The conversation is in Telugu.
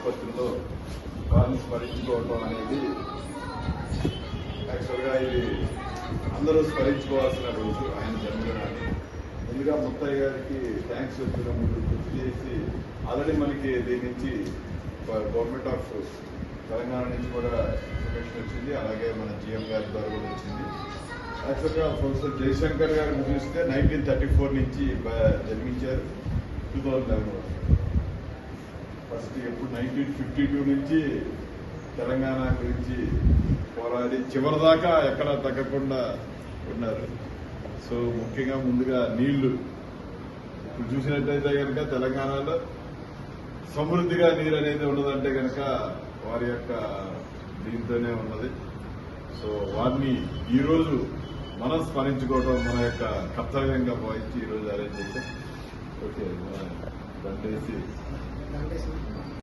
ఆసుపత్రిలో వారిని స్మరించుకోవటం అనేది యాక్చువల్గా ఇది అందరూ స్మరించుకోవాల్సిన రోజు ఆయన జన్మదినాన్ని. ముందుగా ముత్తయ్య గారికి థ్యాంక్స్ చెప్తున్నా. ముందు గుర్తు చేసి ఆల్రెడీ మనకి దీని నుంచి గవర్నమెంట్ ఆఫ్ తెలంగాణ నుంచి కూడా ఇన్ఫర్మేషన్ వచ్చింది, అలాగే మన జిఎం గారి ద్వారా కూడా వచ్చింది. యాక్చువల్గా ప్రొఫెసర్ జయశంకర్ గారు చూస్తే 1934 నుంచి జన్మించారు. 2011 ఫస్ట్ ఎప్పుడు 1952 నుంచి తెలంగాణ గురించి పోరాడి చివరిదాకా ఎక్కడ తగ్గకుండా ఉన్నారు. సో ముఖ్యంగా ముందుగా నీళ్లు ఇప్పుడు చూసినట్టయితే కనుక తెలంగాణలో సమృద్ధిగా నీరు అనేది ఉన్నదంటే కనుక వారి యొక్క దీంతోనే ఉన్నది. సో వారిని ఈరోజు మనం స్మరించుకోవడం మన యొక్క కర్తవ్యంగా భావించి ఈరోజు అరేంజ్ చేశాం. ఓకే బండేసి